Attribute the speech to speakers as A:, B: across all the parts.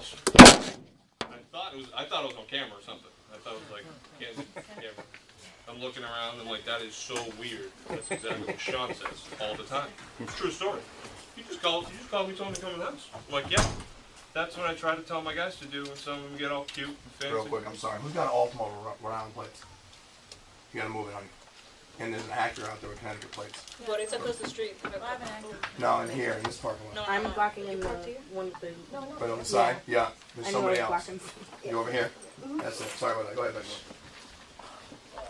A: house. I thought it was on camera or something. I thought it was like camera. I'm looking around and I'm like, that is so weird. That's exactly what Sean says all the time. It's a true story. You just called me, told me to come in the house. I'm like, yeah. That's what I try to tell my guys to do when some of them get all cute and fancy.
B: Real quick, I'm sorry. Who's got an Altima Rhode Island plates? You gotta move it, honey. And there's an actor out there with Connecticut plates.
C: What, it's across the street?
B: No, in here, in this parking lot.
C: No,
D: I'm blocking in the one with the...
B: Right on the side? Yeah. There's
D: I know
B: somebody
D: I was
B: else.
D: blocking.
B: You over here? That's it. Sorry about that. Go ahead, Benjamin.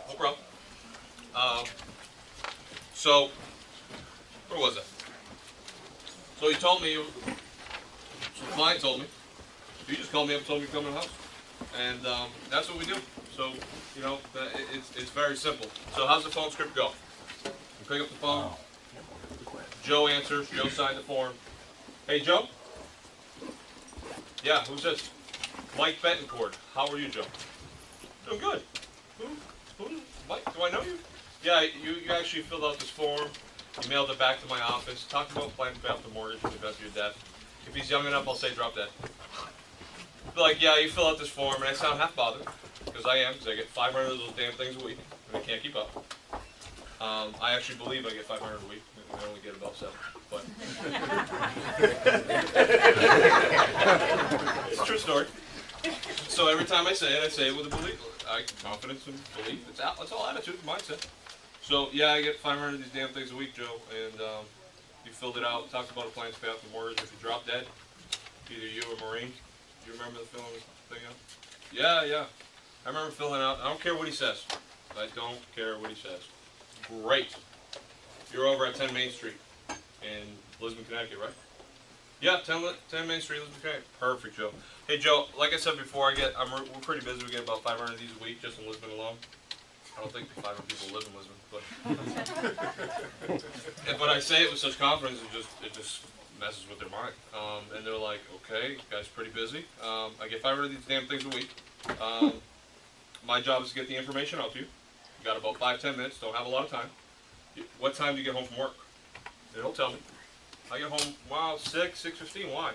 A: No problem. So, where was it? So he told me, so the client told me, you just called me up and told me to come in the house. And that's what we do. So, you know, it's very simple. So how's the phone script go? You pick up the phone, Joe answers, Joe signed the form. Hey, Joe? Yeah, who's this? Mike Betancourt. How are you, Joe? Doing good. Who? Mike, do I know you? Yeah, you actually filled out this form. You mailed it back to my office. Talked about plans about the mortgage in the event of your death. If he's young enough, I'll say drop dead. Be like, yeah, you fill out this form, and I sound half bothered, because I am, because I get 500 of those damn things a week, and I can't keep up. I actually believe I get 500 a week. I only get about 7, but it's a true story. So every time I say it with a belief, confidence and belief. It's all attitude and mindset. So yeah, I get 500 of these damn things a week, Joe, and you filled it out, talked about a plan to pay off the mortgage. If you drop dead, either you or Maureen. Do you remember the filling thing out? Yeah. I remember filling out. I don't care what he says. I don't care what he says. Great. You're over at 10 Main Street in Lisbon, Connecticut, right? Yeah, 10 Main Street, Lisbon, Connecticut. Perfect, Joe. Hey, Joe, like I said before, we're pretty busy. We get about 500 of these a week just in Lisbon alone. I don't think 500 people live in Lisbon, but but I say it with such confidence, it just messes with their mind. And they're like, okay, guy's pretty busy. I get 500 of these damn things a week. My job is to get the information out to you. You got about 5-10 minutes. Don't have a lot of time. What time do you get home from work? They don't tell me. I get home, 6:15. Why?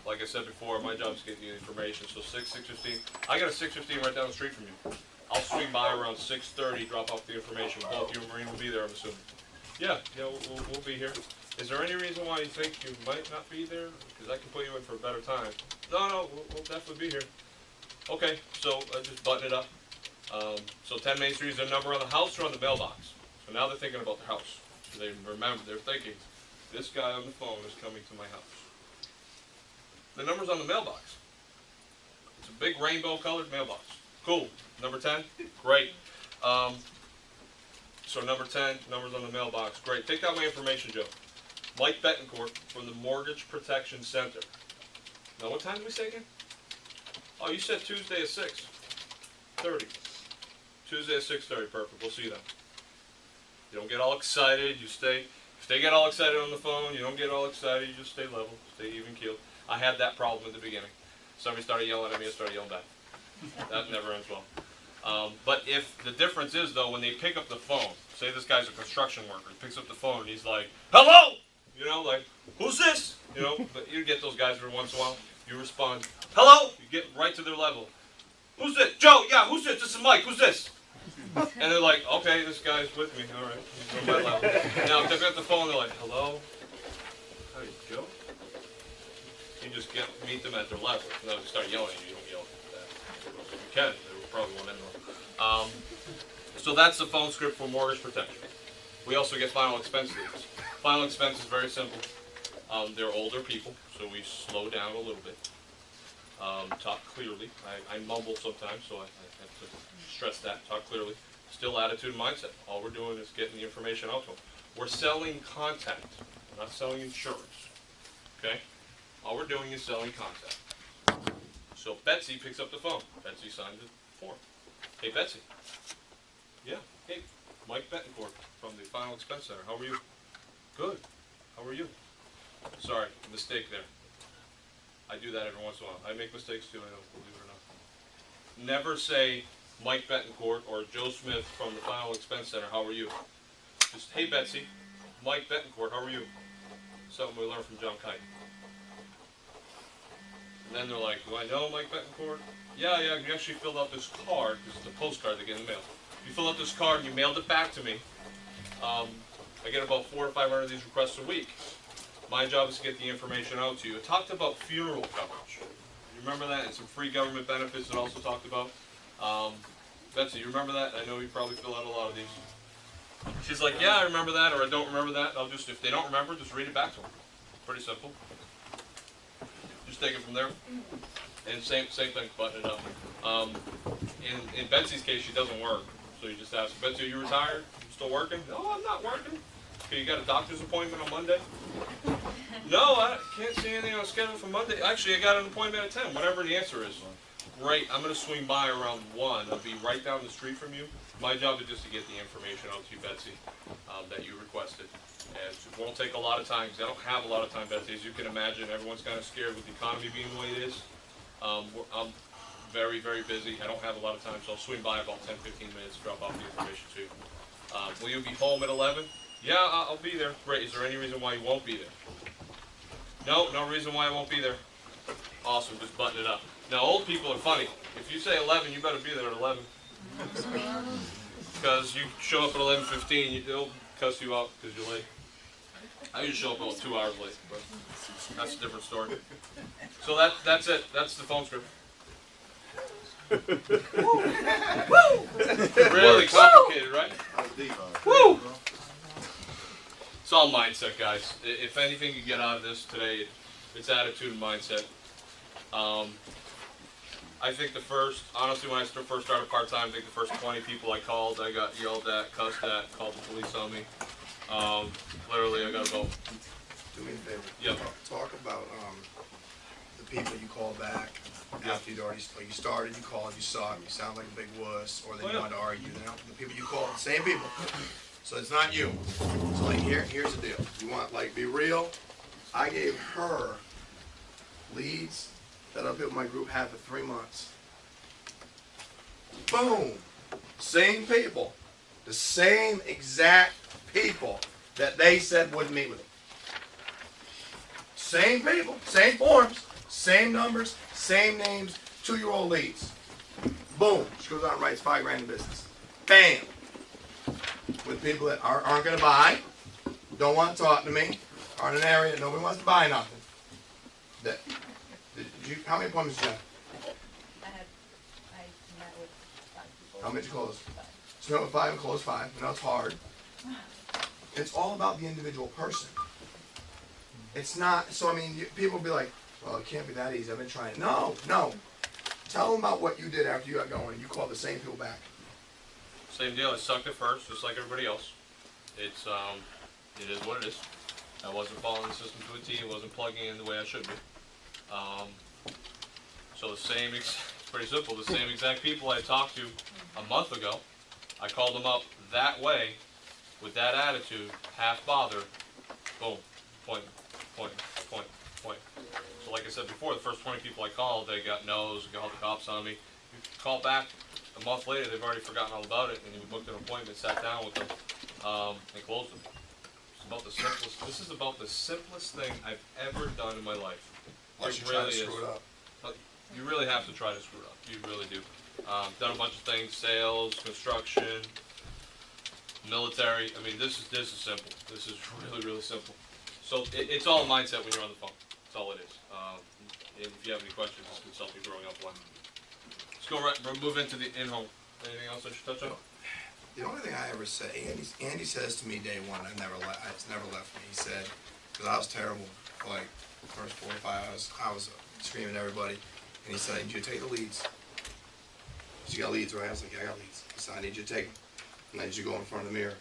A: Like I said before, my job is to get you the information. So 6:15. I got a 6:15 right down the street from you. I'll swing by around 6:30, drop off the information. Both you and Maureen will be there, I'm assuming. Yeah, we'll be here. Is there any reason why you think you might not be there? Because I can put you in for a better time. No, we'll definitely be here. Okay, so just button it up. So 10 Main Street is their number on the house or on the mailbox. So now they're thinking about their house. So they remember, they're thinking, this guy on the phone is coming to my house. The number's on the mailbox. It's a big rainbow colored mailbox. Cool. Number 10? Great. So number 10, number's on the mailbox. Great. Take down my information, Joe. Mike Betancourt from the Mortgage Protection Center. Now, what time did we say again? Oh, you said Tuesday at 6:30. Tuesday at 6:30. Perfect. We'll see you then. You don't get all excited. You stay. If they get all excited on the phone, you don't get all excited. You just stay level. Stay even keeled. I had that problem at the beginning. Somebody started yelling at me. I started yelling back. That never ends well. But if the difference is, though, when they pick up the phone, say this guy's a construction worker, he picks up the phone and he's like, hello! You know, like, who's this? You know, but you get those guys every once in a while. You respond, hello! You get right to their level. Who's this? Joe, yeah, who's this? This is Mike, who's this? And they're like, okay, this guy's with me, all right, he's on my level. Now, if they pick up the phone, they're like, hello? Hey, Joe? You just meet them at their level. Now, if you start yelling at you, don't yell at that. If you can, they probably won't end well. So that's the phone script for mortgage protection. We also get final expense leads. Final expense is very simple. They're older people, so we slow down a little bit. Talk clearly. I mumble sometimes, so I have to stress that. Talk clearly. Still attitude and mindset. All we're doing is getting the information out to them. We're selling content. We're not selling insurance. Okay? All we're doing is selling content. So Betsy picks up the phone. Betsy signs the form. Hey, Betsy. Yeah. Hey, Mike Betancourt from the Final Expense Center. How are you? Good. How are you? Sorry, mistake there. I do that every once in a while. I make mistakes too, I know, believe it or not. Never say Mike Betancourt or Joe Smith from the Final Expense Center. How are you? Just, hey, Betsy. Mike Betancourt. How are you? Something we learned from John Kite. And then they're like, do I know Mike Betancourt? Yeah, you actually filled out this card. This is the postcard they get in the mail. You filled out this card and you mailed it back to me. I get about 400 to 500 of these requests a week. My job is to get the information out to you. It talked about funeral coverage. You remember that? And some free government benefits it also talked about. Betsy, you remember that? I know you probably fill out a lot of these. She's like, yeah, I remember that, or I don't remember that. I'll just, if they don't remember, just read it back to them. Pretty simple. Just take it from there. And same thing, button it up. In Betsy's case, she doesn't work. So you just ask, Betsy, are you retired? You still working? No, I'm not working. Okay, you got a doctor's appointment on Monday? No, I can't see anything on schedule for Monday. Actually, I got an appointment at 10, whatever the answer is. Great, I'm going to swing by around 1. I'll be right down the street from you. My job is just to get the information out to you, Betsy, that you requested. And it won't take a lot of time, because I don't have a lot of time, Betsy. As you can imagine, everyone's kind of scared with the economy being the way it is. I'm very, very busy. I don't have a lot of time, so I'll swing by about 10, 15 minutes to drop off the information to you. Will you be home at 11? Yeah, I'll be there. Great. Is there any reason why you won't be there? No, no reason why I won't be there. Awesome. Just button it up. Now, old people are funny. If you say 11, you better be there at 11. Because you show up at 11:15, they'll cuss you out because you're late. I usually show up about 2 hours late, but that's a different story. So that's it. That's the phone script. Really complicated, right? Woo! It's all mindset, guys. If anything you get out of this today, it's attitude and mindset. I think honestly, when I first started part-time, I think the first 20 people I called, I got yelled at, cussed at, called the police on me. Literally, I got about...
B: Do me a favor.
A: Yep.
B: Talk about the people you call back after you'd already, like you started, you called, you saw him, you sound like a big wuss, or they wanted to argue. The people you called, same people. So it's not you. So like here's the deal. You want be real? I gave her leads that other people in my group had for 3 months. Boom! Same people. The same exact people that they said wouldn't meet with them. Same people, same forms, same numbers, same names, 2-year-old leads. Boom! She goes out and writes $5 grand in business. Bam! With people that aren't going to buy, don't want to talk to me, are in an area that nobody wants to buy nothing. How many appointments did you have?
C: I met with 5 people.
B: How many did you close? So you met with 5 and closed 5. I know it's hard. It's all about the individual person. It's not, so I mean, people will be like, well, it can't be that easy. I've been trying. No. Tell them about what you did after you got going and you called the same people back.
A: Same deal. I sucked at first, just like everybody else. It is what it is. I wasn't following the system to a T. It wasn't plugging in the way I should be. So it's pretty simple. The same exact people I talked to a month ago, I called them up that way, with that attitude, half bothered. Boom, point. So like I said before, the first 20 people I called, they got no's, called the cops on me. You call back a month later, they've already forgotten all about it, and you booked an appointment, sat down with them, and closed them. This is about the simplest thing I've ever done in my life.
B: Unless you try to screw it up.
A: You really have to try to screw it up. You really do. Done a bunch of things: sales, construction, military. I mean, this is simple. This is really, really simple. So it's all mindset when you're on the phone. That's all it is. And if you have any questions, just consult me growing up one. Let's move into the in-home. Anything else I should touch on?
B: The only thing I ever say, Andy says to me day one, it's never left me. He said, because I was terrible for like the first 4 or 5 hours, I was screaming at everybody, and he said, I need you to take the leads. So you got leads, right? I was like, yeah, I got leads. He said, I need you to take them, and I need you to go in front of the mirror,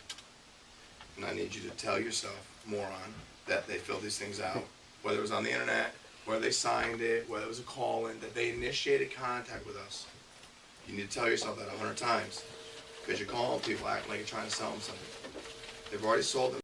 B: and I need you to tell yourself, moron, that they filled these things out, whether it was on the internet, whether they signed it, whether it was a call-in, that they initiated contact with us. You need to tell yourself that 100 times. Because you're calling people acting like you're trying to sell them something. They've already sold them.